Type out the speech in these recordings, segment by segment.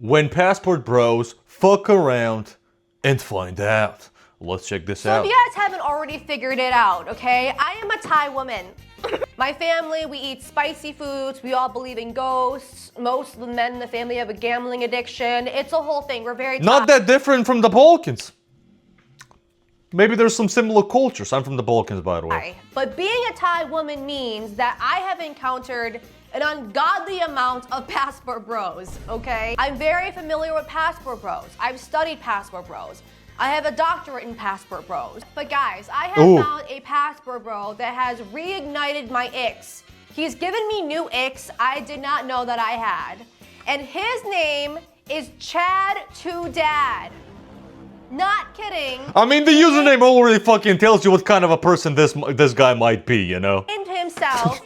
When passport bros fuck around and find out. Let's check this So out. if you guys haven't already figured it out, okay, I am a Thai woman. My family, we eat spicy foods, we all believe in ghosts, most of the men in the family have a gambling addiction, it's a whole thing, we're very Not that different from the Balkans. Maybe there's some similar cultures. I'm from the Balkans, by the way. Thai. But being a Thai woman means that I have encountered an ungodly amount of passport bros, okay? I'm very familiar with passport bros. I've studied passport bros. I have a doctorate in passport bros. But guys, I have found a passport bro that has reignited my icks. He's given me new icks I did not know that I had. And his name is Chad2Dad. Not kidding. I mean, the username already fucking tells you what kind of a person this guy might be, you know? Named himself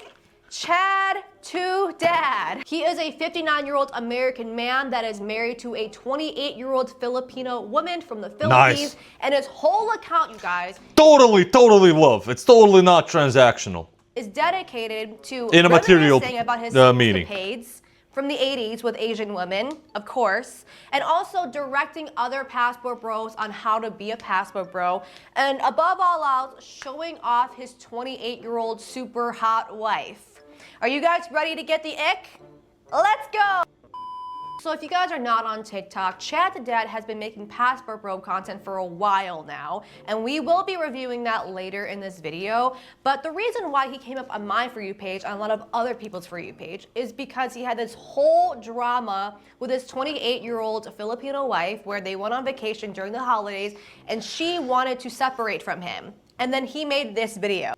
Chad2Dad. He is a 59-year-old American man that is married to a 28-year-old Filipino woman from the Philippines. Nice. And his whole account, you guys, Totally love. It's totally not transactional. is dedicated to In a material, reminiscing about his meaning. escapades from the 80s with Asian women, of course, and also directing other passport bros on how to be a passport bro, and above all else, showing off his 28-year-old super hot wife. Are you guys ready to get the ick? Let's go! So if you guys are not on TikTok, Chad2Dad has been making passport bro content for a while now, and we will be reviewing that later in this video. But the reason why he came up on my For You page, on a lot of other people's For You page, is because he had this whole drama with his 28-year-old Filipino wife where they went on vacation during the holidays and she wanted to separate from him. And then he made this video.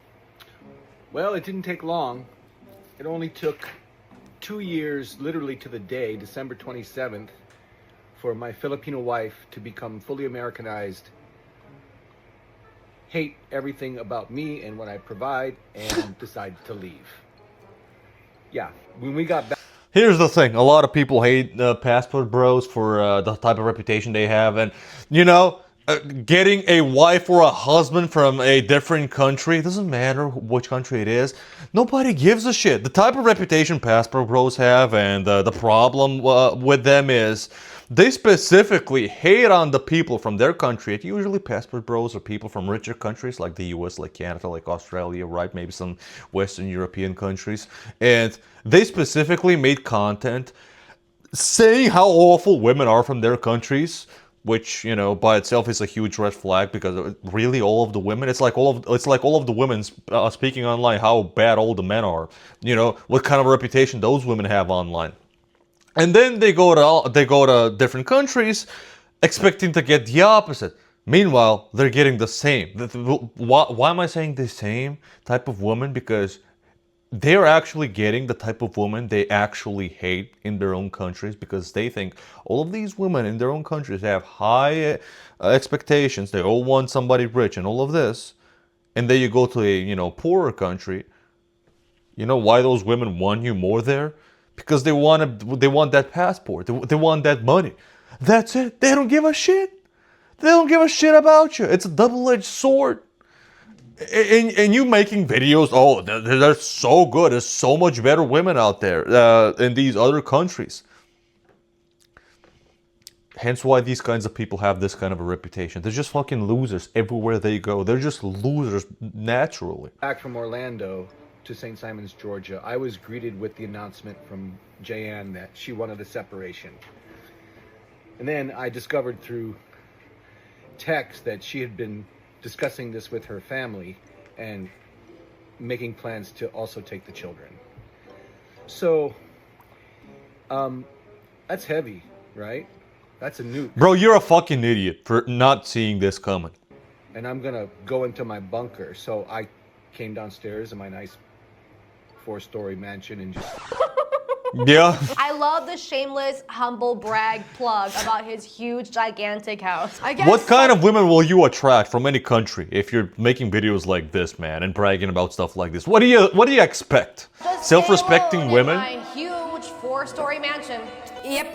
Well, it didn't take long. It only took 2 years, literally to the day, December 27th, for my Filipino wife to become fully Americanized, hate everything about me and what I provide, and decide to leave. Yeah, when we got back. Here's the thing. A lot of people hate passport bros for the type of reputation they have. And, you know, getting a wife or a husband from a different country, it doesn't matter which country it is. Nobody gives a shit. The type of reputation passport bros have and the problem with them is they specifically hate on the people from their country. It usually passport bros are people from richer countries like the US, like Canada, like Australia, right? Maybe some Western European countries. And they specifically made content saying how awful women are from their countries, which, you know, by itself is a huge red flag because really all of the women, it's like all of the women speaking online how bad all the men are. You know, what kind of reputation those women have online. And then they go to different countries expecting to get the opposite. Meanwhile, they're getting the same. Why am I saying the same type of woman? Because they're actually getting the type of woman they actually hate in their own countries because they think all of these women in their own countries have high expectations. They all want somebody rich and all of this. And then you go to a, you know, poorer country. You know why those women want you more there? Because they want that passport. They want that money. That's it. They don't give a shit. They don't give a shit about you. It's a double-edged sword. And you making videos, oh, they're so good. There's so much better women out there in these other countries. Hence why these kinds of people have this kind of a reputation. They're just fucking losers everywhere they go. They're just losers naturally. Back from Orlando to St. Simons, Georgia, I was greeted with the announcement from Jayan that she wanted a separation. And then I discovered through text that she had been discussing this with her family and making plans to also take the children. So, that's heavy, right? That's a nuke. Bro, you're a fucking idiot for not seeing this coming. And I'm gonna go into my bunker. So I came downstairs in my nice 4-story mansion and just... Yeah. I love the shameless, humble brag plug about his huge, gigantic house. I guess What kind of women will you attract from any country if you're making videos like this, man, and bragging about stuff like this? What do you expect? Just Self-respecting stay women? in my huge 4-story mansion. Yep,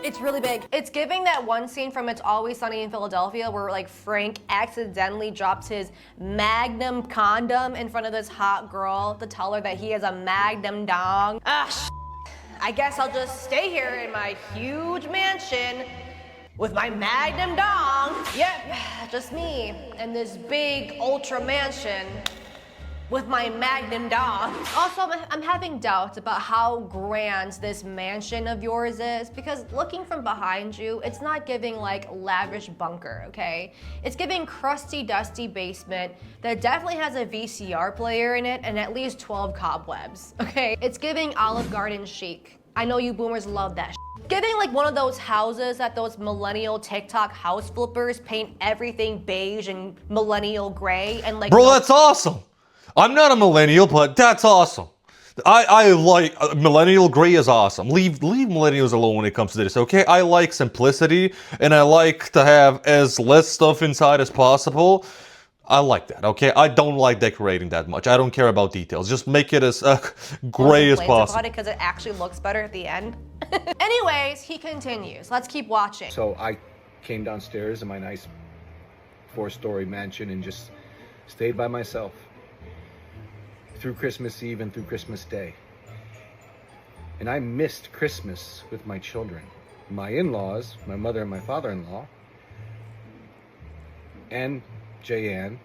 it's really big. It's giving that one scene from It's Always Sunny in Philadelphia where like Frank accidentally drops his Magnum condom in front of this hot girl to tell her that he has a Magnum dong. Ah, I guess I'll just stay here in my huge mansion with my Magnum dong. Yep, just me in this big ultra mansion with my Magnum dong. Also, I'm having doubts about how grand this mansion of yours is, because looking from behind you, it's not giving like lavish bunker, okay? It's giving crusty, dusty basement that definitely has a VCR player in it and at least 12 cobwebs, okay? It's giving Olive Garden chic. I know you boomers love that shit. Giving like one of those houses that those millennial TikTok house flippers paint everything beige and millennial gray and like— Bro, that's awesome. I'm not a millennial, but that's awesome. I like millennial gray is awesome. Leave millennials alone when it comes to this, okay? I like simplicity and I like to have as less stuff inside as possible. I like that, okay? I don't like decorating that much. I don't care about details. Just make it as gray as possible. Because it actually looks better at the end. Anyways, he continues. Let's keep watching. So I came downstairs in my nice 4-story mansion and just stayed by myself through Christmas Eve and through Christmas Day. And I missed Christmas with my children. My in-laws, my mother and my father-in-law, and Jayanne,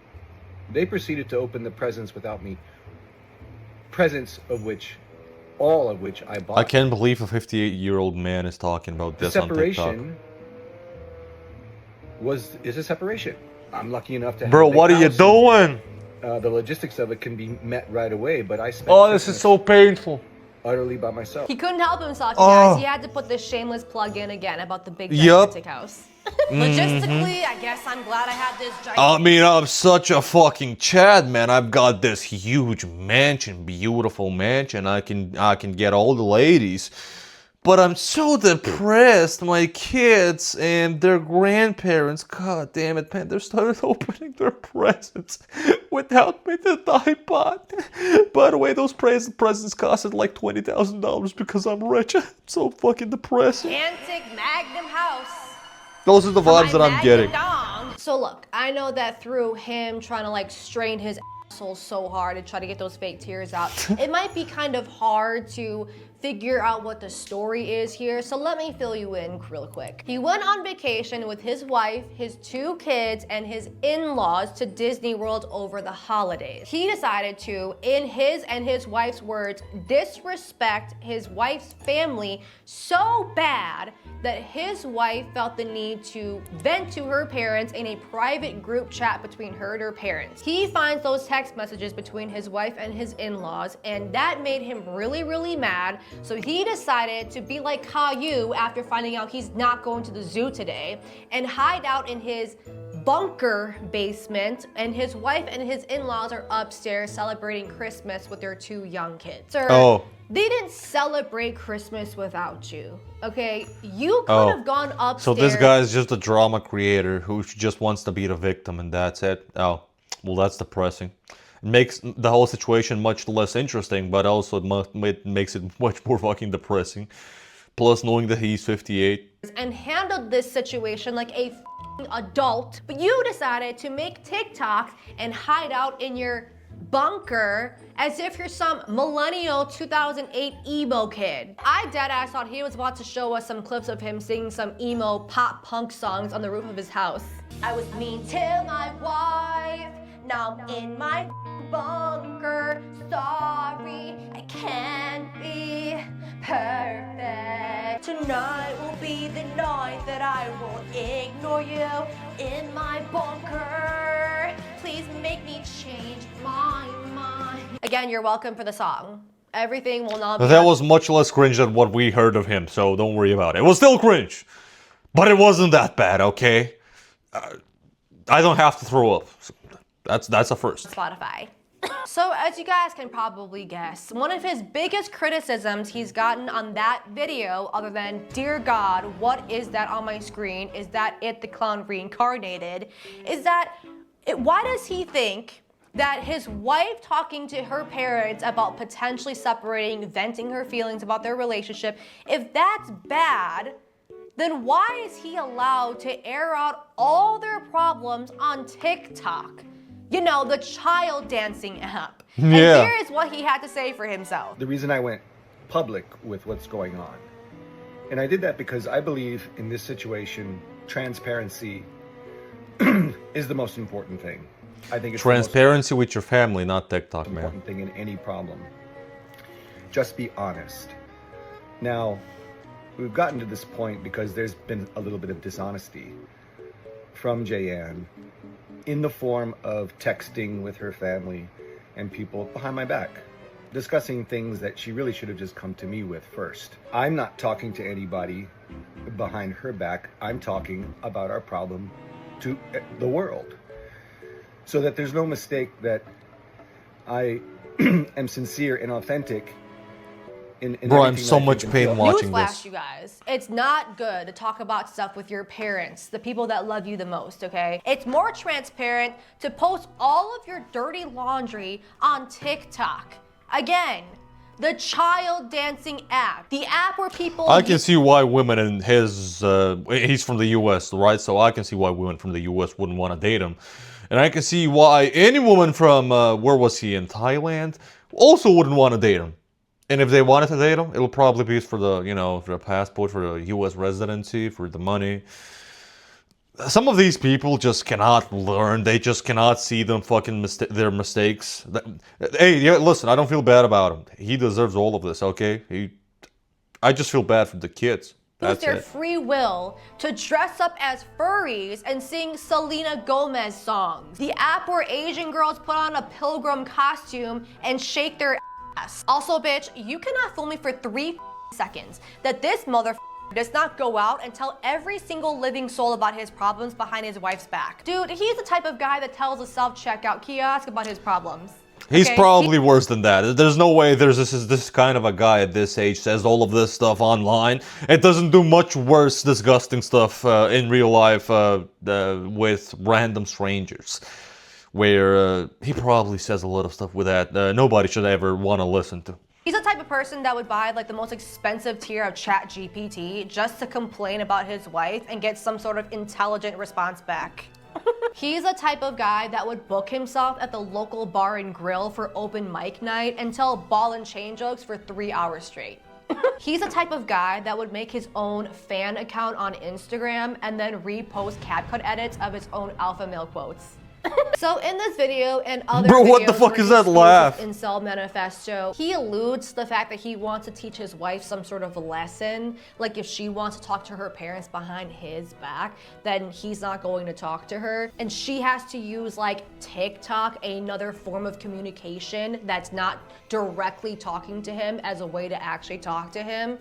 they proceeded to open the presents without me. Presents of which, all of which I bought. I can't believe a 58-year-old man is talking about this on TikTok. Separation is a separation. I'm lucky enough to have Bro, a big what are you house. doing? The logistics of it can be met right away, but I spent Oh, this is Christmas so painful. utterly by myself. He couldn't help himself, you guys. He had to put this shameless plug in again about the big gigantic house. Logistically, I guess I'm glad I had this gigantic— I mean, I'm such a fucking Chad, man. I've got this huge mansion, beautiful mansion. I can get all the ladies. But I'm so depressed. My kids and their grandparents, god damn it, man, they started opening their presents without me to iPod. By the way, those presents costed like $20,000 because I'm rich. It's so fucking depressing. gigantic Magnum house. Those are the vibes that I'm getting. Dong. So look, I know that through him trying to like strain his asshole so hard to try to get those fake tears out, it might be kind of hard to figure out what the story is here, so let me fill you in real quick. He went on vacation with his wife, his 2 kids, and his in-laws to Disney World over the holidays. He decided to, in his and his wife's words, disrespect his wife's family so bad that his wife felt the need to vent to her parents in a private group chat between her and her parents. He finds those text messages between his wife and his in-laws, and that made him really, really mad. So he decided to be like Caillou after finding out he's not going to the zoo today and hide out in his bunker basement, and his wife and his in-laws are upstairs celebrating Christmas with their 2 young kids. Sir, they didn't celebrate Christmas without you, okay? You could have gone upstairs. So this guy is just a drama creator who just wants to be the victim and that's it? Oh, well, that's depressing. It makes the whole situation much less interesting, but also it makes it much more fucking depressing. Plus, knowing that he's 58. And handled this situation like a adult, but you decided to make TikToks and hide out in your bunker as if you're some millennial 2008 emo kid. I deadass thought he was about to show us some clips of him singing some emo pop punk songs on the roof of his house. I was mean to my wife, now I'm in my bunker. Sorry, I can't be perfect. Tonight will be the night that I will ignore you in my bunker. Please make me change my mind. Again, you're welcome for the song. Everything will not be— That was much less cringe than what we heard of him, so don't worry about it. It was still cringe, but it wasn't that bad, okay? I don't have to throw up. That's a first. Spotify. So as you guys can probably guess, one of his biggest criticisms he's gotten on that video, other than, dear God, what is that on my screen? Is that it, the clown reincarnated? Is that, why does he think that his wife talking to her parents about potentially separating, venting her feelings about their relationship, if that's bad, then why is he allowed to air out all their problems on TikTok? You know, the child dancing app. And here is what he had to say for himself. The reason I went public with what's going on. And I did that because I believe in this situation, transparency is the most important thing. I think it's Transparency with your family, not TikTok, the most man. important thing in any problem. Just be honest. Now, we've gotten to this point because there's been a little bit of dishonesty from Jayanne in the form of texting with her family and people behind my back, discussing things that she really should have just come to me with first. I'm not talking to anybody behind her back. I'm talking about our problem to the world, so that there's no mistake that I am sincere and authentic in Bro, I'm everything so that I much think and pain feel. watching Newsflash, this. you guys. It's not good to talk about stuff with your parents, the people that love you the most, okay? It's more transparent to post all of your dirty laundry on TikTok. Again, the child dancing app. The app where people... I can see why women in his, he's from the US, right? So I can see why women from the US wouldn't want to date him. And I can see why any woman from, where was he, in Thailand, also wouldn't want to date him. And if they wanted to date him, it'll probably be for the, you know, for the passport, for the US residency, for the money. Some of these people just cannot learn. They just cannot see them fucking their mistakes. Hey, yeah, listen, I don't feel bad about him. He deserves all of this, okay? I just feel bad for the kids. use That's their it. free will to dress up as furries and sing Selena Gomez songs. The app where Asian girls put on a pilgrim costume and shake their ass. Also, bitch, you cannot fool me for 3 seconds that this mother does not go out and tell every single living soul about his problems behind his wife's back. Dude, he's the type of guy that tells a self-checkout kiosk about his problems. He's Okay? probably worse than that. There's no way there's this kind of a guy at this age says all of this stuff online. It doesn't do much worse, disgusting stuff in real life with random strangers. Where he probably says a lot of stuff with that nobody should ever want to listen to. He's the type of person that would buy like the most expensive tier of ChatGPT just to complain about his wife and get some sort of intelligent response back. He's the type of guy that would book himself at the local bar and grill for open mic night and tell ball and chain jokes for 3 hours straight. He's the type of guy that would make his own fan account on Instagram and then repost CapCut edits of his own alpha male quotes. So in this video and other Bro, videos what the fuck where is he that spews laugh? his Incel manifesto, he alludes to the fact that he wants to teach his wife some sort of lesson. Like if she wants to talk to her parents behind his back, then he's not going to talk to her. And she has to use like TikTok, another form of communication that's not directly talking to him, as a way to actually talk to him.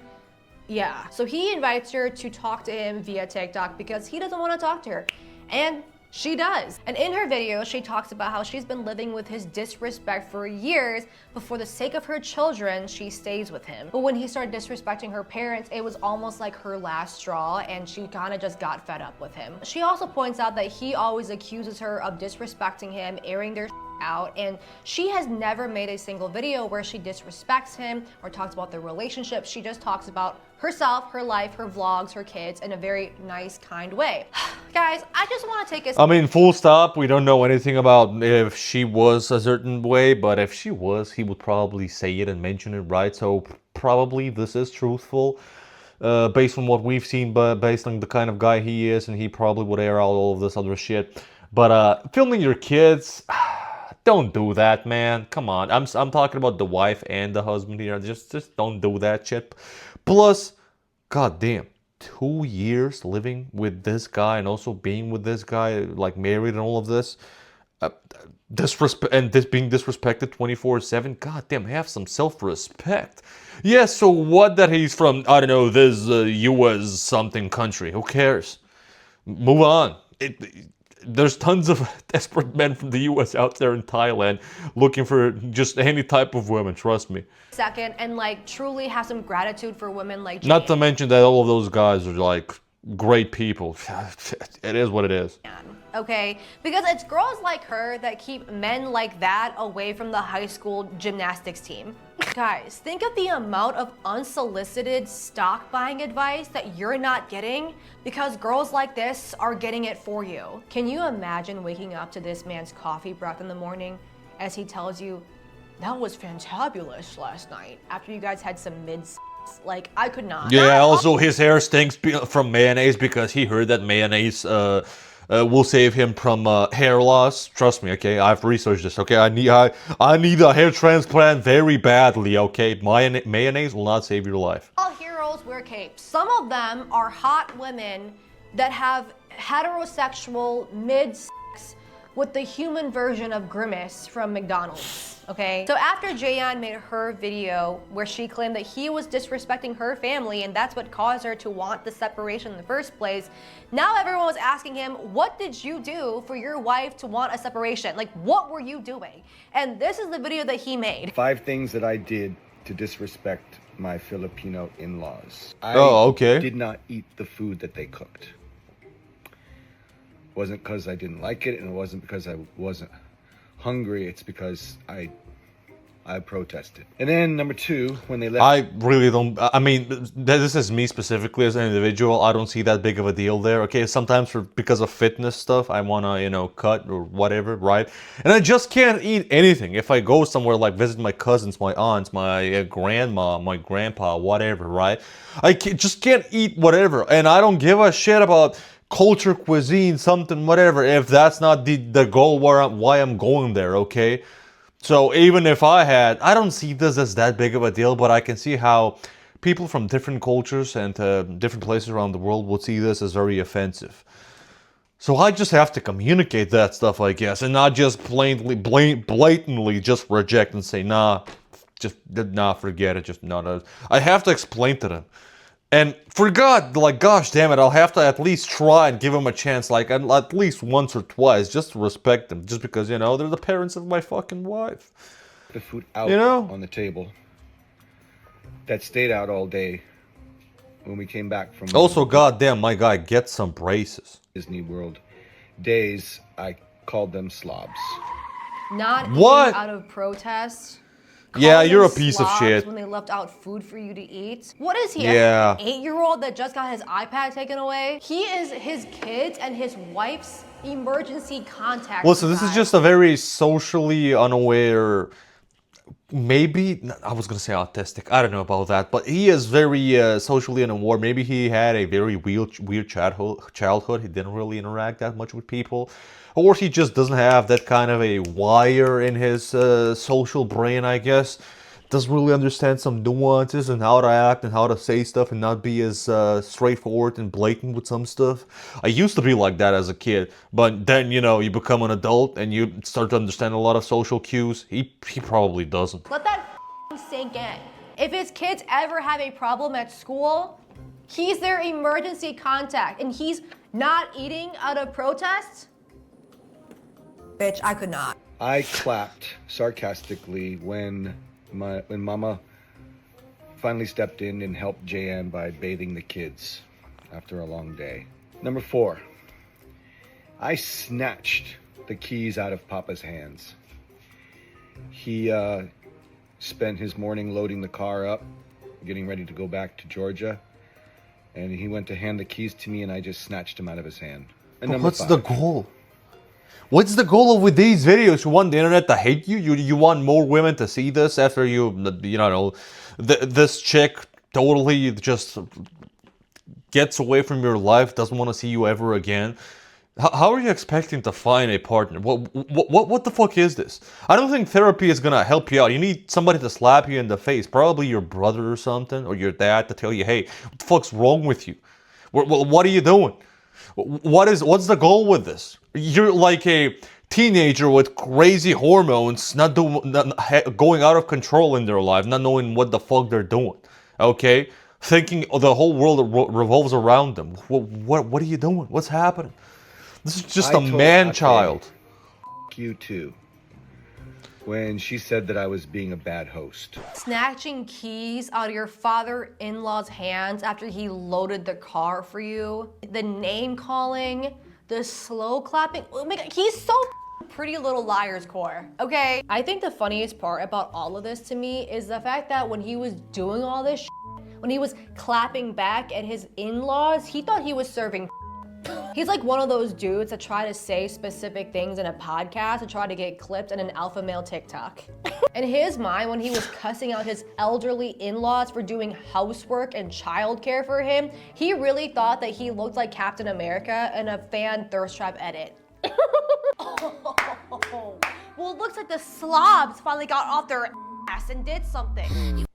Yeah, so he invites her to talk to him via TikTok because he doesn't want to talk to her. And she does. And in her video, she talks about how she's been living with his disrespect for years, but for the sake of her children, she stays with him. But when he started disrespecting her parents, it was almost like her last straw, and she kind of just got fed up with him. She also points out that he always accuses her of disrespecting him, airing their out, and she has never made a single video where she disrespects him or talks about their relationship. She just talks about herself, her life, her vlogs, her kids in a very nice, kind way. Guys, I just want to take a I mean, full stop. We don't know anything about if she was a certain way, but if she was, he would probably say it and mention it, right? So probably this is truthful. Based on what we've seen, but based on the kind of guy he is, and he probably would air out all of this other shit. But filming your kids, don't do that, man. Come on. I'm talking about the wife and the husband here. Just don't do that shit. Plus, goddamn, 2 years living with this guy and also being with this guy, like married and all of this. Disrespect and this being disrespected 24/7. Goddamn, have some self-respect. Yeah, so what that he's from, I don't know, this US something country. Who cares? Move on. There's tons of desperate men from the US out there in Thailand looking for just any type of women, trust me. second and like truly have some gratitude for women like Not to Jane. mention that all of those guys are like great people. It is what it is. Okay, because it's girls like her that keep men like that away from the high school gymnastics team. Guys, think of the amount of unsolicited stock buying advice that you're not getting because girls like this are getting it for you. Can you imagine waking up to this man's coffee breath in the morning as he tells you, that was fantabulous last night after you guys had some mid. Like, I could not. Yeah, also his hair stinks from mayonnaise because he heard that mayonnaise will save him from hair loss. Trust me, okay? I've researched this, okay? I need a hair transplant very badly, okay? Mayonnaise will not save your life. All heroes wear capes. Some of them are hot women that have heterosexual mid-sex with the human version of Grimace from McDonald's, okay? So after Jaehyun made her video where she claimed that he was disrespecting her family and that's what caused her to want the separation in the first place, now everyone was asking him, what did you do for your wife to want a separation? Like, what were you doing? And this is the video that he made. 5 things that I did to disrespect my Filipino in-laws. Okay. I did not eat the food that they cooked. It wasn't because I didn't like it, and it wasn't because I wasn't hungry. It's because I protested. And then number 2, when they left, I really don't. I mean, this is me specifically as an individual. I don't see that big of a deal there. Okay, sometimes because of fitness stuff, I wanna cut or whatever, right? And I just can't eat anything. If I go somewhere like visit my cousins, my aunts, my grandma, my grandpa, whatever, right? I just can't eat whatever, and I don't give a shit about culture, cuisine, something, whatever. If that's not the goal why I'm going there, okay? So even if I don't see this as that big of a deal, but I can see how people from different cultures and different places around the world would see this as very offensive. So I just have to communicate that stuff, I guess, and not just blatantly just reject and say, nah, forget it, just not. I have to explain to them. And for God, like, gosh damn it, I'll have to at least try and give them a chance, like, at least once or twice, just to respect them, just because, they're the parents of my fucking wife. the food out on the table that stayed out all day when we came back from Also, goddamn, my guy, get some braces. Disney World days. I called them slobs. Not What? eating out of protest. Yeah, Calling you're a them piece of slobs shit. When they left out food for you to eat. What is he? Yeah. An 8-year-old that just got his iPad taken away? He is his kids and his wife's emergency contact. Listen, this is guy. just a very socially unaware, maybe, I was gonna say autistic, I don't know about that, but he is very socially unaware. Maybe he had a very weird childhood. He didn't really interact that much with people. Or he just doesn't have that kind of a wire in his social brain, I guess. Doesn't really understand some nuances and how to act and how to say stuff and not be as straightforward and blatant with some stuff. I used to be like that as a kid, but then, you become an adult and you start to understand a lot of social cues. He probably doesn't. Let that sink in. If his kids ever have a problem at school, he's their emergency contact and he's not eating out of protest? Bitch, I could not. I clapped sarcastically when Mama finally stepped in and helped Jaehyun by bathing the kids after a long day. Number 4, I snatched the keys out of Papa's hands. He spent his morning loading the car up, getting ready to go back to Georgia, and he went to hand the keys to me and I just snatched them out of his hand. And But number what's 5, the goal? What's the goal with these videos? You want the internet to hate you? You want more women to see this after this chick totally just gets away from your life, doesn't want to see you ever again? How are you expecting to find a partner? What the fuck is this? I don't think therapy is gonna help you out. You need somebody to slap you in the face, probably your brother or something, or your dad, to tell you, hey, what the fuck's wrong with you? What are you doing? What's the goal with this? You're like a teenager with crazy hormones, not going out of control in their life, not knowing what the fuck they're doing. Okay, thinking the whole world revolves around them. What are you doing? What's happening? This is just I a told man-child. you too, when she said that I was being a bad host. Snatching keys out of your father-in-law's hands after he loaded the car for you. The name calling, the slow clapping. Oh my God, he's so Pretty Little Liars core, okay? I think the funniest part about all of this to me is the fact that when he was doing all this when he was clapping back at his in-laws, he thought he was serving He's like one of those dudes that try to say specific things in a podcast to try to get clipped in an alpha male TikTok. In his mind, when he was cussing out his elderly in-laws for doing housework and childcare for him, he really thought that he looked like Captain America in a fan thirst trap edit. Well, it looks like the slobs finally got off their ass and did something.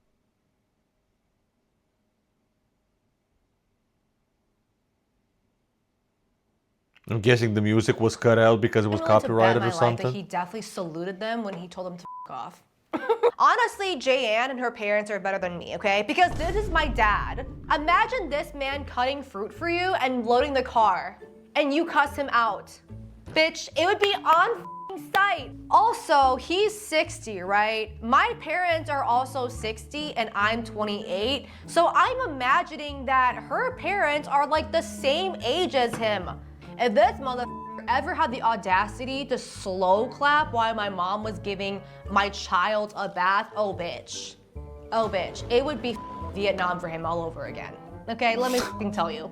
I'm guessing the music was cut out because it was copyrighted or something. He definitely saluted them when he told them to f off. Honestly, Jayanne and her parents are better than me, okay? Because this is my dad. Imagine this man cutting fruit for you and loading the car, and you cuss him out. Bitch, it would be on sight. Also, he's 60, right? My parents are also 60 and I'm 28. So I'm imagining that her parents are like the same age as him. If this motherfucker ever had the audacity to slow clap while my mom was giving my child a bath, oh bitch. Oh bitch. It would be Vietnam for him all over again. Okay, let me tell you.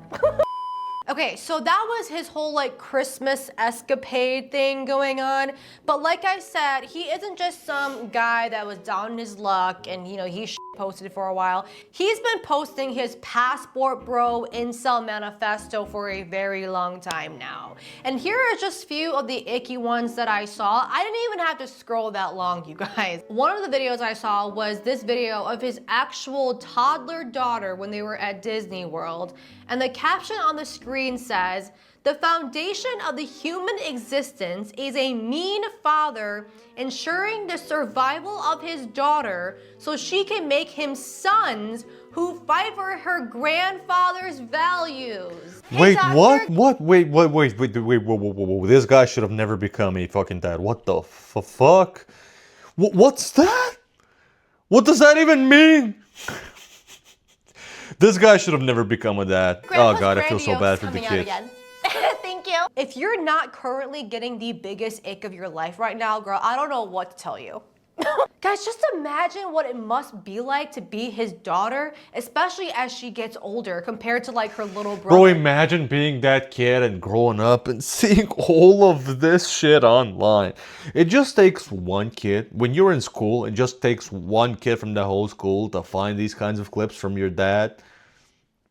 Okay, so that was his whole like Christmas escapade thing going on. But like I said, he isn't just some guy that was down in his luck and you know, he posted for a while. He's been posting his passport bro incel manifesto for a very long time now. And here are just a few of the icky ones that I saw. I didn't even have to scroll that long, you guys. One of the videos I saw was this video of his actual toddler daughter when they were at Disney World. And the caption on the screen says, "The foundation of the human existence is a mean father ensuring the survival of his daughter so she can make him sons who fight for her grandfather's values." Wait, what? What? Wait. Whoa. This guy should have never become a fucking dad. What the fuck? What's that? What does that even mean? This guy should have never become a dad. Oh god, I feel so bad for the kids. Thank you. If you're not currently getting the biggest ick of your life right now, girl, I don't know what to tell you. Guys, just imagine what it must be like to be his daughter, especially as she gets older compared to like her little brother. Bro, imagine being that kid and growing up and seeing all of this shit online. It just takes one kid. When you're in school, it just takes one kid from the whole school to find these kinds of clips from your dad,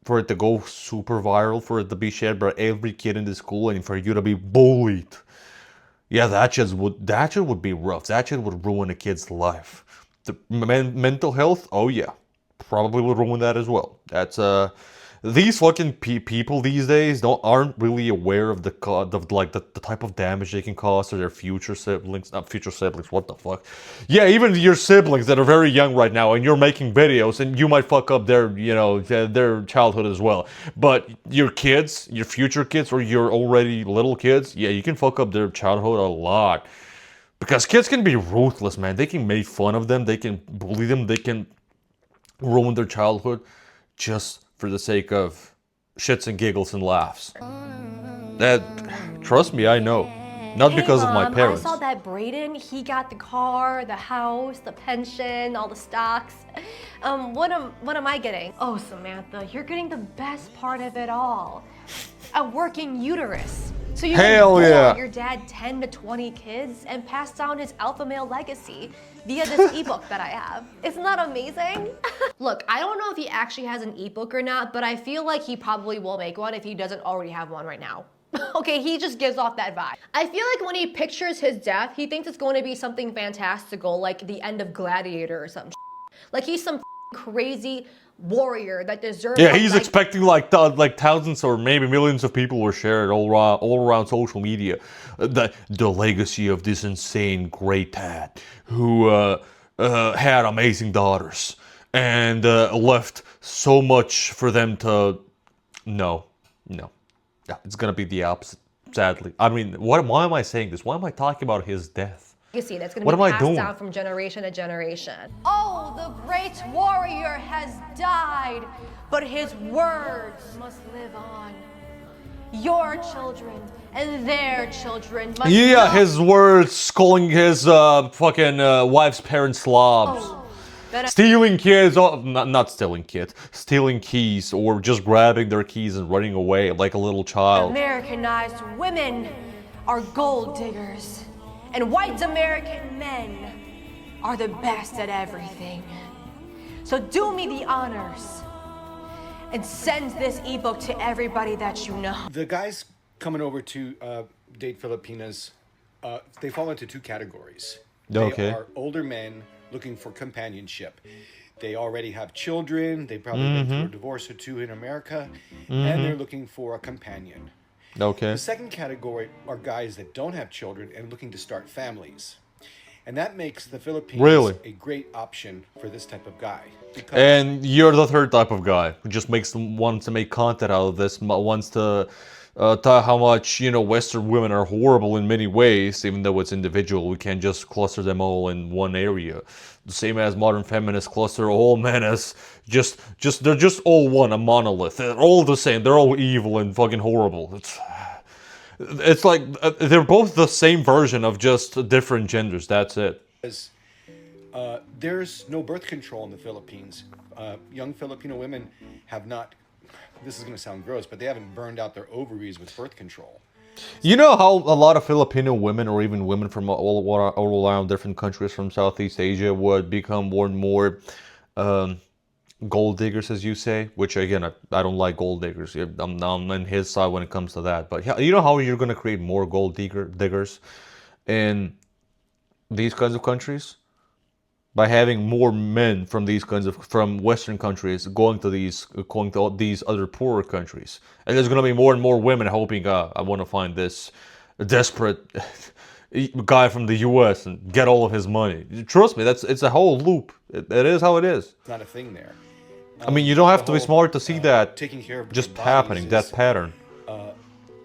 for it to go super viral, for it to be shared by every kid in the school, and for you to be bullied. Yeah, that shit would be rough. That shit would ruin a kid's life. The mental health, oh yeah, probably would ruin that as well. That's these fucking people these days aren't really aware of the type of damage they can cause to their future siblings. Not future siblings. What the fuck? Yeah, even your siblings that are very young right now, and you're making videos, and you might fuck up their, you know, their childhood as well. But your kids, your future kids, or your already little kids, yeah, you can fuck up their childhood a lot. Because kids can be ruthless, man. They can make fun of them. They can bully them. They can ruin their childhood just for the sake of shits and giggles and laughs. That, trust me, I know. Not because of my parents. I saw that Brayden, he got the car, the house, the pension, all the stocks. What am I getting? Oh, Samantha, you're getting the best part of it all. A working uterus. So you can bore your dad 10 to 20 kids and pass down his alpha male legacy via this ebook that I have. Isn't that amazing? Look, I don't know if he actually has an ebook or not, but I feel like he probably will make one if he doesn't already have one right now. Okay, he just gives off that vibe. I feel like when he pictures his death, he thinks it's going to be something fantastical, like the end of Gladiator or something. Like he's some crazy warrior that deserves. Yeah, he's expecting like thousands or maybe millions of people will share it all around social media. The legacy of this insane great dad who had amazing daughters and left so much for them to. No. Yeah, it's gonna be the opposite. Sadly, I mean, why am I saying this? Why am I talking about his death? Legacy that's going to be passed down from generation to generation. Oh, the great warrior has died, but his words must live on. Your children and their children must his words calling his fucking wife's parents slobs. Oh, Stealing kids, not stealing kids, stealing keys or just grabbing their keys and running away like a little child. Americanized women are gold diggers, and white American men are the best at everything. So do me the honors and send this ebook to everybody that you know. The guys coming over to date Filipinas, they fall into two categories. Okay. They are older men looking for companionship. They already have children. They probably went through a divorce or two in America, and they're looking for a companion. Okay. The second category are guys that don't have children and looking to start families. And that makes the Philippines Really? a great option for this type of guy. Because And you're the third type of guy who just wants to make content out of this, wants to tell how much, Western women are horrible in many ways, even though it's individual. We can't just cluster them all in one area. The same as modern feminists cluster all men as they're just all one, a monolith. They're all the same. They're all evil and fucking horrible. It's like they're both the same version of just different genders. That's it. there's no birth control in the Philippines. Young Filipino women have not, this is going to sound gross, but they haven't burned out their ovaries with birth control. You know how a lot of Filipino women, or even women from all around different countries from Southeast Asia, would become more and more gold diggers, as you say? Which, again, I don't like gold diggers. I'm on his side when it comes to that. But you know how you're going to create more gold diggers in these kinds of countries? By having more men from from Western countries going to these other poorer countries, and there's gonna be more and more women hoping, I want to find this desperate guy from the U.S. and get all of his money. Trust me, it's a whole loop. It is how it is. It's not a thing there. I mean, you don't have to be smart to see that Taking care of just their happening, bodies that pattern.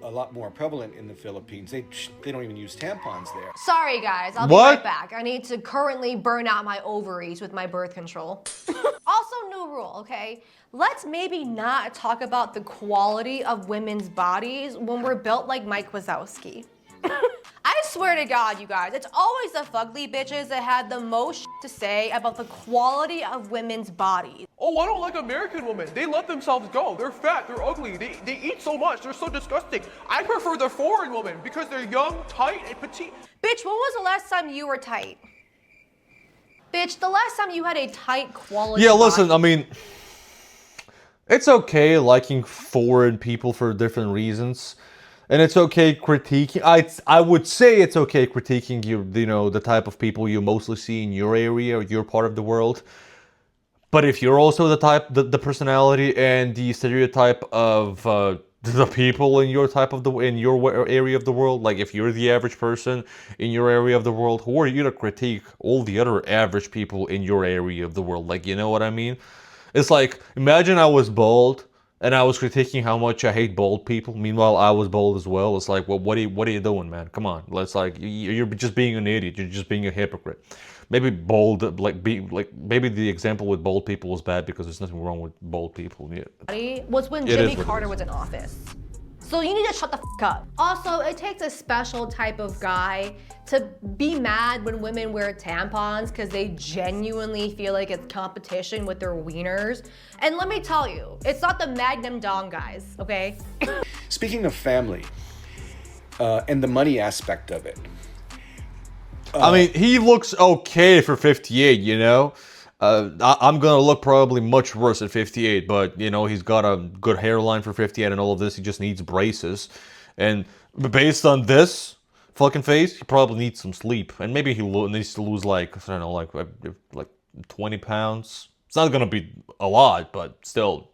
a lot more prevalent in the Philippines. They don't even use tampons there. Sorry, guys. I'll What? be right back. I need to currently burn out my ovaries with my birth control. Also, new rule, okay? Let's maybe not talk about the quality of women's bodies when we're built like Mike Wazowski. I swear to God, you guys, it's always the fugly bitches that have the most to say about the quality of women's bodies. Oh, I don't like American women. They let themselves go. They're fat, they're ugly, they eat so much, they're so disgusting. I prefer the foreign women because they're young, tight, and petite. Bitch, when was the last time you were tight? Bitch, the last time you had a tight quality Yeah, body. listen, I mean, it's okay liking foreign people for different reasons. And it's okay critiquing. I would say it's okay critiquing the type of people you mostly see in your area or your part of the world. But if you're also the personality and the stereotype of the people in your area of the world, like if you're the average person in your area of the world, who are you to critique all the other average people in your area of the world? Like, you know what I mean? It's like, imagine I was bald and I was critiquing how much I hate bald people. Meanwhile, I was bald as well. It's like, well, what are you doing, man? Come on, you're just being an idiot. You're just being a hypocrite. Maybe maybe the example with bald people was bad because there's nothing wrong with bald people. Yeah. Was when It Jimmy is what it Carter is. was in office. So you need to shut the f up. Also, it takes a special type of guy to be mad when women wear tampons because they genuinely feel like it's competition with their wieners. And let me tell you, it's not the Magnum Dong guys, okay? Speaking of family and the money aspect of it, I mean, he looks okay for 58, you know? I'm gonna look probably much worse at 58, but, he's got a good hairline for 58 and all of this. He just needs braces. And based on this fucking face, he probably needs some sleep. And maybe he needs to lose, like 20 pounds. It's not gonna be a lot, but still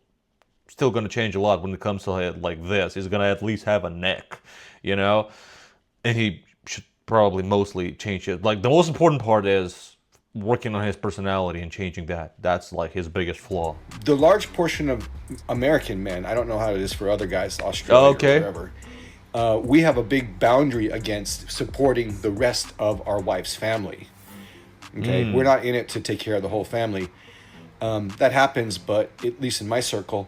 gonna change a lot when it comes to like this. He's gonna at least have a neck, And he should probably mostly change it. Like, the most important part is working on his personality and changing that. That's like his biggest flaw. the large portion of American men, I don't know how it is for other guys, Australia Okay. or wherever, we have a big boundary against supporting the rest of our wife's family. Okay, we're not in it to take care of the whole family. That happens, but at least in my circle,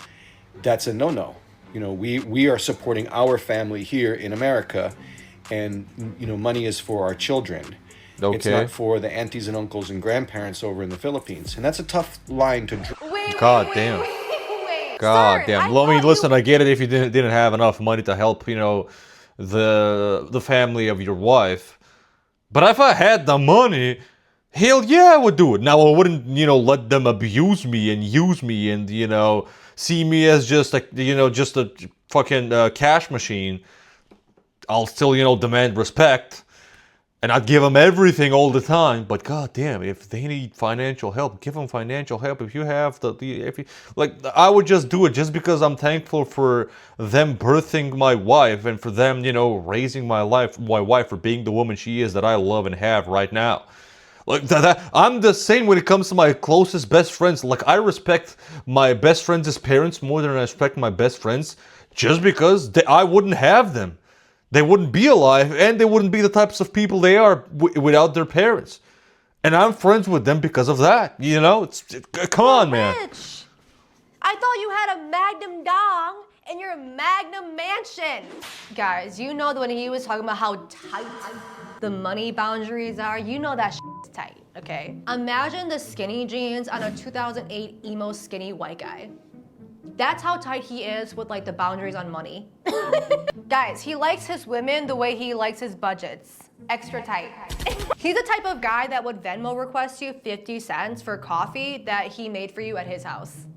that's a no-no. We are supporting our family here in America, and money is for our children. It's Okay. not for the aunties and uncles and grandparents over in the Philippines. And that's a tough line to draw. God damn. God Sir, damn. I Well, I mean, thought listen, you- I get it if you didn't have enough money to help, the family of your wife. But if I had the money, hell yeah, I would do it. Now I wouldn't, let them abuse me and use me and, see me as just just a fucking cash machine. I'll still, demand respect. And I'd give them everything all the time, but goddamn, if they need financial help, give them financial help. If you have if you, I would just do it just because I'm thankful for them birthing my wife and for them, raising my wife for being the woman she is that I love and have right now. Like I'm the same when it comes to my closest best friends. Like I respect my best friends' parents more than I respect my best friends, just because I wouldn't have them. They wouldn't be alive, and they wouldn't be the types of people they are without their parents. And I'm friends with them because of that. Come on, man. Bitch. I thought you had a Magnum dong in your Magnum mansion. Guys, you know that when he was talking about how tight the money boundaries are, you know that shit's tight, okay? Imagine the skinny jeans on a 2008 emo skinny white guy. That's how tight he is with the boundaries on money. Guys, he likes his women the way he likes his budgets. Extra tight. He's the type of guy that would Venmo request you 50 cents for coffee that he made for you at his house.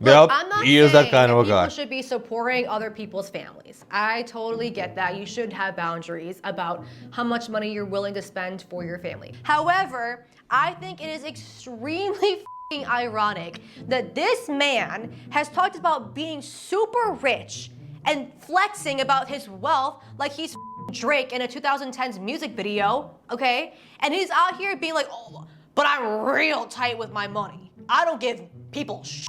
Yep, I'm not he is that saying kind of a people guy. should be supporting other people's families. I totally get that. You should have boundaries about how much money you're willing to spend for your family. However, I think it is extremely ironic that this man has talked about being super rich and flexing about his wealth like he's Drake in a 2010s music video, okay? And he's out here being like, oh, but I'm real tight with my money. I don't give people shit.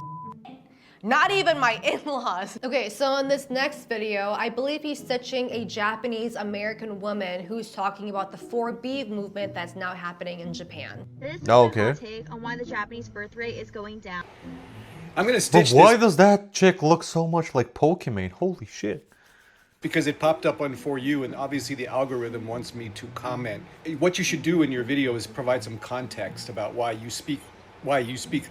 Not even my in-laws. Okay, so in this next video, I believe he's stitching a Japanese American woman who's talking about the 4B movement that's now happening in Japan. This is Oh, my okay. hot take on why the Japanese birth rate is going down. I'm going to But stitch why this does that chick look so much like Pokemon? Holy shit. because it popped up on For You, and obviously the algorithm wants me to comment. What you should do in your video is provide some context about why you speak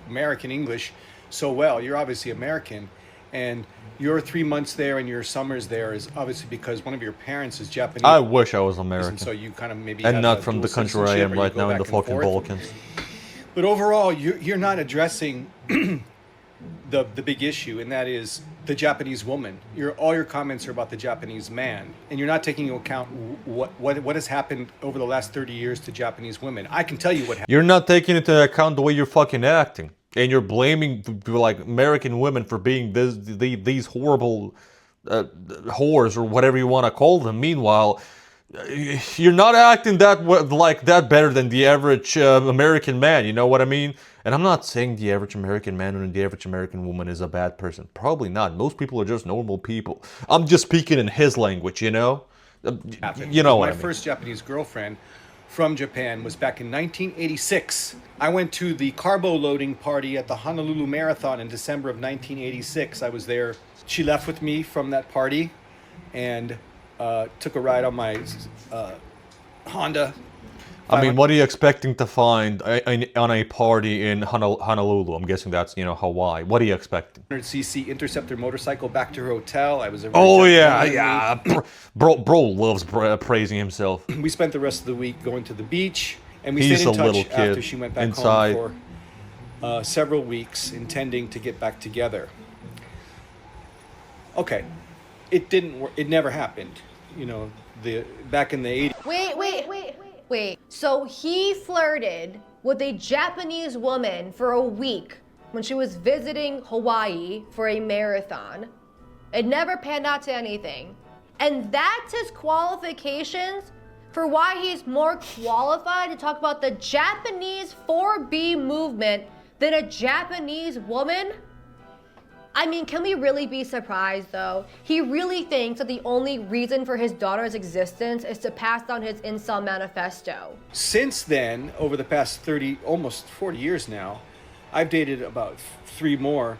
American English so well. You're obviously American, and your 3 months there and your summers there is obviously because one of your parents is Japanese. I wish I was and American. so you kind of maybe And have not a from the dual country I citizenship, am or you right go now in the back and fucking forth. Balkans. But overall, you're not addressing the big issue, and that is the Japanese woman. All your comments are about the Japanese man, and you're not taking into account what has happened over the last 30 years to Japanese women. I can tell you what happened. You're not taking into account the way you're fucking acting. And you're blaming American women for being these horrible whores or whatever you want to call them. Meanwhile, you're not acting that better than the average American man. You know what I mean? And I'm not saying the average American man or the average American woman is a bad person. Probably not. Most people are just normal people. I'm just speaking in his language. You know what I My mean. first Japanese girlfriend from Japan was back in 1986. I went to the carbo loading party at the Honolulu Marathon in December of 1986. I was there. She left with me from that party and took a ride on my Honda. I mean, what are you expecting to find on a party in Honolulu? I'm guessing that's, Hawaii. What are you expecting? 100cc Interceptor motorcycle back to her hotel. I was a very Oh, Japanese yeah. Bro loves praising himself. We spent the rest of the week going to the beach, and we He's stayed in a touch little kid after she went back inside. home for several weeks, intending to get back together. Okay, it didn't work. It never happened. Back in the 80s. Wait. So he flirted with a Japanese woman for a week when she was visiting Hawaii for a marathon. It never panned out to anything. And that's his qualifications for why he's more qualified to talk about the Japanese 4B movement than a Japanese woman? I mean, can we really be surprised though? He really thinks that the only reason for his daughter's existence is to pass down his incel manifesto. Since then, over the past 30, almost 40 years now, I've dated about 3 more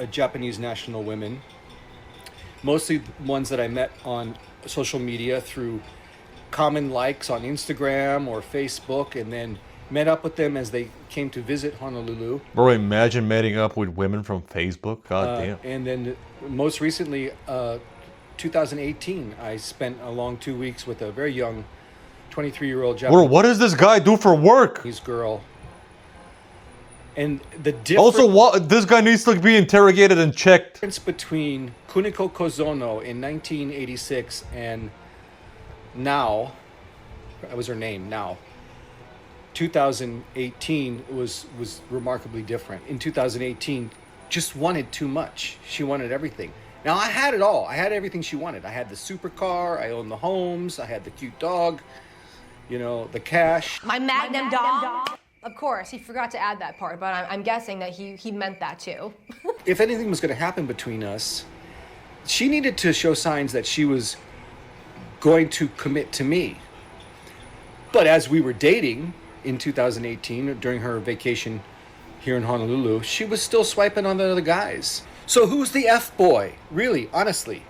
Japanese national women. Mostly ones that I met on social media through common likes on Instagram or Facebook, and then met up with them as they came to visit Honolulu. Bro, imagine meeting up with women from Facebook. God damn. And then most recently, 2018, I spent a long 2 weeks with a very young 23-year-old Bro, Japanese what does this guy do for work? girl. And the difference Also, what this guy needs to be interrogated and checked. between Kuniko Kozono in 1986 and now, that was her name, now, 2018 was remarkably different. In 2018, just wanted too much. She wanted everything. Now I had it all. I had everything she wanted. I had the supercar, I owned the homes, I had the cute dog, you know, the cash. My Magnum dog. Of course, he forgot to add that part, but I'm guessing that he meant that too. If anything was going to happen between us, she needed to show signs that she was going to commit to me. But as we were dating in 2018 during her vacation here in Honolulu, she was still swiping on the other guys. So who's the F boy? Really, honestly,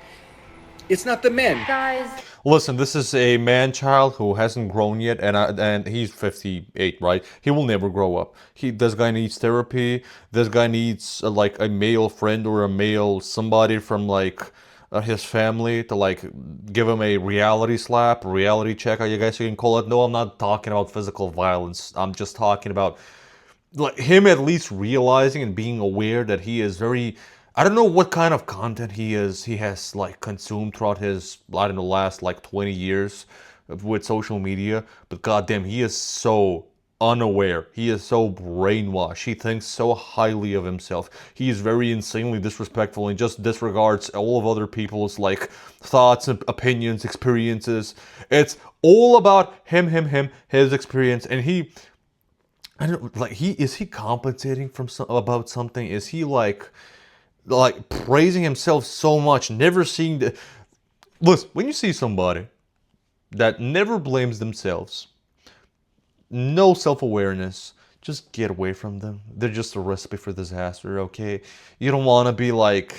it's not the men. Guys, Listen, this is a man-child who hasn't grown yet, and he's 58, right? He will never grow up. This guy needs therapy. This guy needs like a male friend or a male somebody from like his family to like give him a reality slap, reality check, I guess you can call it. No, I'm not talking about physical violence. I'm just talking about like him at least realizing and being aware that he is very. I don't know what kind of content he has like consumed throughout his, I don't know, last like 20 years with social media, but goddamn, he is so unaware. He is so brainwashed. He thinks so highly of himself. He is very insanely disrespectful and just disregards all of other people's like thoughts and opinions, experiences. It's all about him, his experience, and he, I don't like, is he compensating from about something? Is he like praising himself so much, never seeing the. Listen, when you see somebody that never blames themselves, no self-awareness, just get away from them. They're just a recipe for disaster, okay? You don't want to be like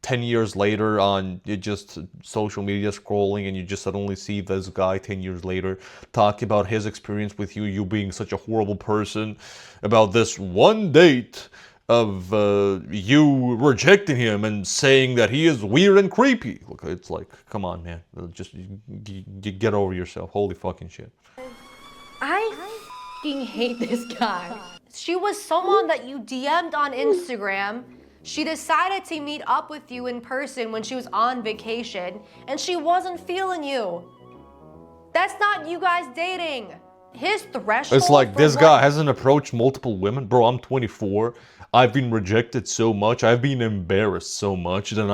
10 years later on just social media scrolling and you just suddenly see this guy 10 years later talking about his experience with you being such a horrible person, about this one date of you rejecting him and saying that he is weird and creepy. Look, it's like, come on, man. Just get over yourself. Holy fucking shit. I fucking hate this guy. She was someone that you DM'd on Instagram. She decided to meet up with you in person when she was on vacation, and she wasn't feeling you. That's not you guys dating. His threshold. It's like this guy hasn't approached multiple women. Bro, I'm 24. I've been rejected so much. I've been embarrassed so much that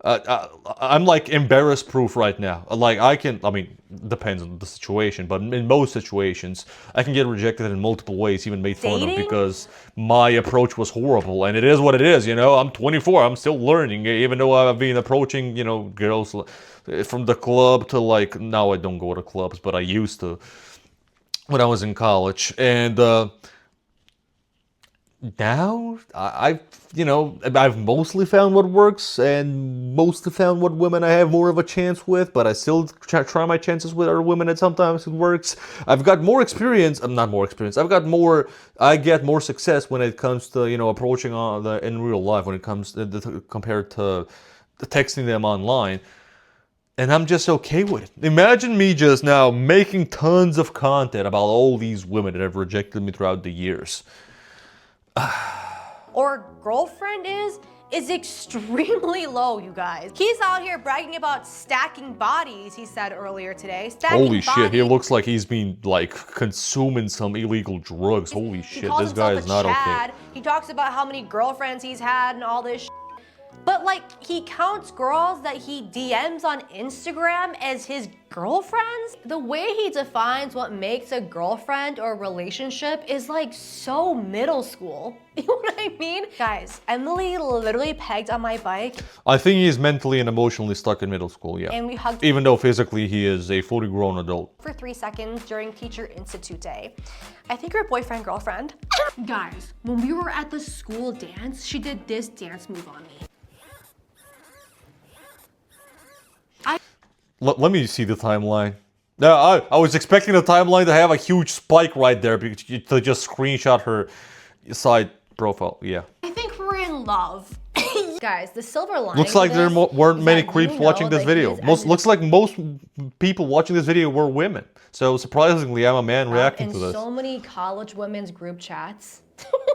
I'm like embarrassed proof right now. Like I mean, depends on the situation, but in most situations, I can get rejected in multiple ways, even made fun of because my approach was horrible. And it is what it is, you know. I'm 24. I'm still learning, even though I've been approaching, you know, girls from the club to like, now I don't go to clubs, but I used to when I was in college. And now I've mostly found what works and mostly found what women I have more of a chance with, but I still try my chances with other women and sometimes it works. I've got more experience. I get more success when it comes to, you know, approaching in real life when it comes to, compared to texting them online. And I'm just okay with it. Imagine me just now making tons of content about all these women that have rejected me throughout the years. Or girlfriend is extremely low, you guys. He's out here bragging about stacking bodies, he said earlier today. Holy shit, he looks like he's been like consuming some illegal drugs. Holy shit, this guy is not okay. He talks about how many girlfriends he's had and all this shit. But like, he counts girls that he DMs on Instagram as his girlfriends? The way he defines what makes a girlfriend or relationship is like so middle school. You know what I mean? Guys, Emily literally pegged on my bike. I think he's mentally and emotionally stuck in middle school, yeah. And we hugged. Even though physically he is a fully grown adult. For 3 seconds during Teacher Institute Day. I think you're boyfriend, girlfriend. Guys, when we were at the school dance, she did this dance move on me. Let me see the timeline. No, I was expecting the timeline to have a huge spike right there to just screenshot her side profile. Yeah. I think we're in love. Guys, the silver lining. Looks like to there this weren't is many that creeps you know watching this that video. he is Looks like most people watching this video were women. So surprisingly, I'm a man reacting in to this. so many college women's group chats.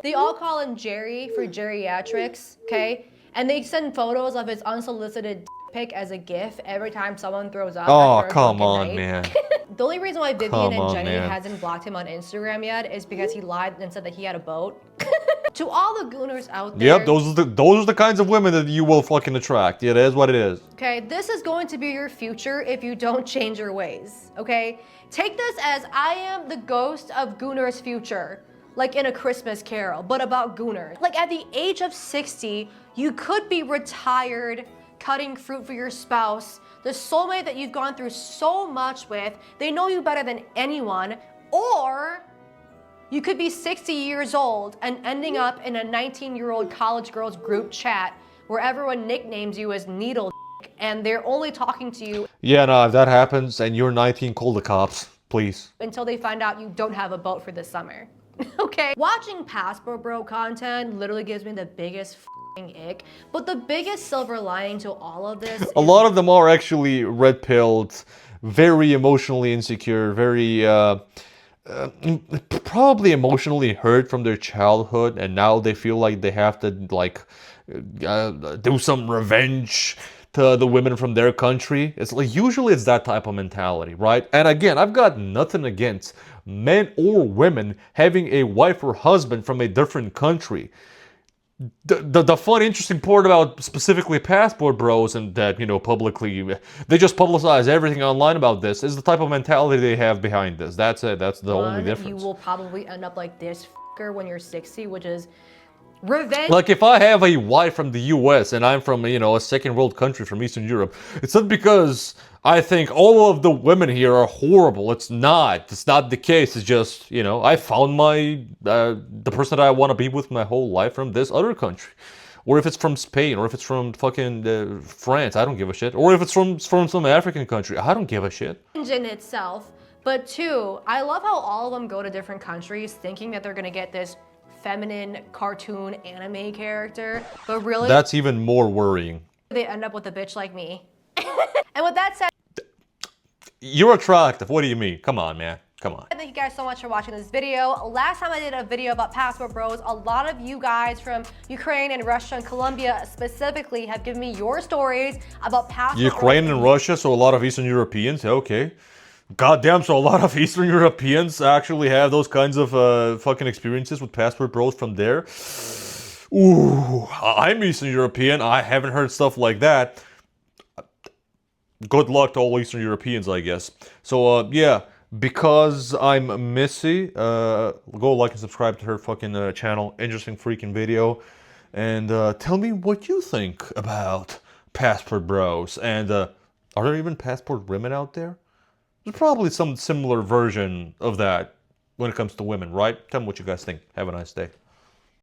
They all call him Jerry for geriatrics, okay? And they send photos of his unsolicited pic as a GIF every time someone throws up. Oh, after a come drunken on, night. man. The only reason why Vivian Come and on, Jenny man. hasn't blocked him on Instagram yet is because he lied and said that he had a boat. To all the gooners out there. Yep, those are the kinds of women that you will fucking attract. It is what it is. Okay, this is going to be your future if you don't change your ways, okay? Take this as I am the ghost of Gooner's future, like in A Christmas Carol, but about Gooner. Like at the age of 60, you could be retired, cutting fruit for your spouse, the soulmate that you've gone through so much with, they know you better than anyone, or you could be 60 years old and ending up in a 19-year-old college girls group chat where everyone nicknames you as Needle and they're only talking to you Yeah, no, if that happens and you're 19, call the cops, please. until they find out you don't have a boat for this summer. Okay? Watching Passport Bro content literally gives me the biggest ick, but the biggest silver lining to all of this A lot of them are actually red-pilled, very emotionally insecure, very probably emotionally hurt from their childhood, and now they feel like they have to like do some revenge to the women from their country. It's like usually it's that type of mentality, right? And again, I've got nothing against men or women having a wife or husband from a different country. The fun, interesting part about specifically Passport Bros and that, you know, publicly, they just publicize everything online about this, is the type of mentality they have behind this. That's it. That's the only one, difference. you will probably end up like this when you're 60, which is revenge. Like if I have a wife from the US and I'm from, you know, a second world country from Eastern Europe, it's not because I think all of the women here are horrible. It's not. It's not the case. It's just, you know, I found my, the person that I want to be with my whole life from this other country. Or if it's from Spain, or if it's from fucking France, I don't give a shit. Or if it's from some African country, I don't give a shit. In itself. But two, I love how all of them go to different countries thinking that they're gonna get this feminine cartoon anime character, but really That's even more worrying. they end up with a bitch like me. And with that said, You're attractive. What do you mean? Come on, man. Come on. thank you guys so much for watching this video. Last time I did a video about Passport Bros, a lot of you guys from Ukraine and Russia and Colombia specifically have given me your stories about Passport Ukraine Bros. and Russia, so a lot of Eastern Europeans. Okay. Goddamn, so a lot of Eastern Europeans actually have those kinds of fucking experiences with Passport Bros from there. Ooh, I'm Eastern European. I haven't heard stuff like that. Good luck to all Eastern Europeans, I guess. So, yeah, because I'm Missy, go like and subscribe to her fucking channel. Interesting freaking video. And tell me what you think about Passport Bros. And are there even Passport women out there? There's probably some similar version of that when it comes to women, right? Tell me what you guys think. Have a nice day.